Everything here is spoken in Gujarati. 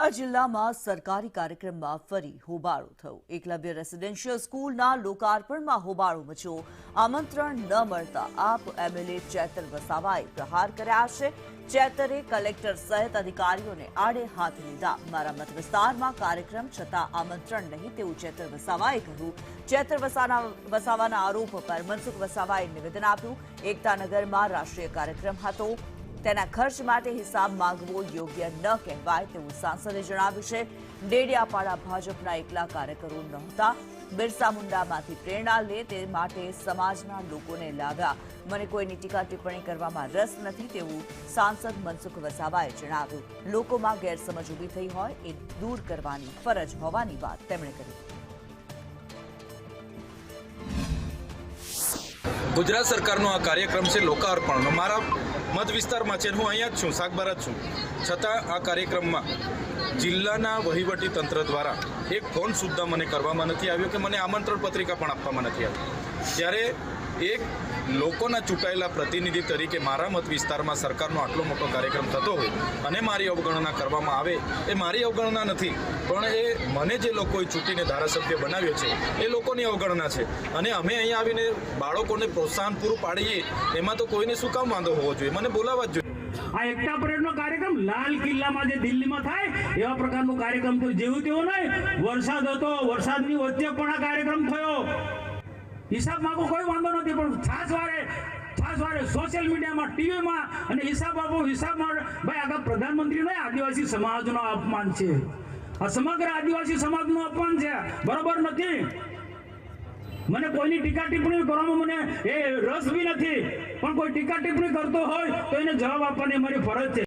નર્મદા જિલ્લામાં સરકારી કાર્યક્રમમાં ફરી હોબાળો થયો। એકલવ્ય રેસિડેન્શિયલ સ્કૂલના લોકાર્પણમાં હોબાળો મચ્યો। આમંત્રણ ન મળતા આપ એમએલએ ચેતર વસાવાએ પ્રહાર કર્યા છે। ચેતરે કલેક્ટર સહિત અધિકારીઓને આડે હાથ લીધા। મારા મત વિસ્તારમાં કાર્યક્રમ છતાં આમંત્રણ નહીં તેવું ચેતર વસાવાએ કહ્યું। ચેતર વસાવાના આરોપ પર મનસુખ વસાવાએ નિવેદન આપ્યું। એકતાનગરમાં રાષ્ટ્રીય કાર્યક્રમ હતો, તેના ખર્ચ માટે હિસાબ માંગવો યોગ્ય ન કહેવાય તેવું સાંસદે જણાવ્યું છે। ડેડિયાપાડા ભાજપના એકલા કાર્યકરો નહોતા, બિરસા મુંડામાંથી પ્રેરણા લે તે માટે સમાજના લોકોને લાવ્યા। મને કોઈની ટીકા ટિપ્પણી કરવામાં રસ નથી તેવું સાંસદ મનસુખ વસાવાએ જણાવ્યું। લોકોમાં ગેરસમજ ઊભી થઈ હોય એ દૂર કરવાની ફરજ હોવાની વાત તેમણે કરી। ગુજરાત સરકારનો આ કાર્યક્રમ છે લોકાર્પણનો। મારા મત વિસ્તારમાં છે, હું અહીંયા જ છું, સાગબારા જ છું, છતાં આ કાર્યક્રમમાં જિલ્લાના વહીવટી તંત્ર દ્વારા એક ફોન સુદ્ધા મને કરવામાં નથી આવ્યો કે મને આમંત્રણ પત્રિકા પણ આપવામાં નથી આવી। ત્યારે એક લોકોના ચૂંટાયેલા પ્રતિનિધિ તરીકે મારા મત વિસ્તારમાં સરકારનો આટલો મોટો કાર્યક્રમ થતો હોય અને મારી અવગણના કરવામાં આવે એ મારી અવગણના નથી, પણ એ મને જે લોકોએ ચૂંટીને ધારાસભ્ય બનાવ્યો છે એ લોકોની અવગણના છે। અને અમે અહીંયા આવીને બાળકોને પ્રોત્સાહન પૂરું પાડીએ એમાં તો કોઈને શું કામ વાંધો હોવો જોઈએ? મને બોલાવવા જ જોઈએ। આ એકતા પરેડનો કાર્યક્રમ લાલ કિલ્લામાં જે દિલ્હીમાં થાય એવા પ્રકારનો કાર્યક્રમ થયો, જેવું તેવું નહીં। વરસાદ હતો, વરસાદની વચ્ચે પણ આ કાર્યક્રમ થયો। હિસાબ માંગો કોઈ વાંધો નથી, પણ છાસ વારે સોશિયલ મીડિયામાં, ટીવીમાં અને હિસાબ આપો, હિસાબમાં ભાઈ આગળ પ્રધાનમંત્રીનો આદિવાસી સમાજનો અપમાન છે। આ સમગ્ર આદિવાસી સમાજનું અપમાન છે, બરોબર નથી। મને કોઈની ટીકા ટિપ્પણી કરવામાં મને એ રસ બી નથી, પણ કોઈ ટીકા ટિપ્પણી કરતો હોય તો એને જવાબ આપવાની મારી ફરજ છે।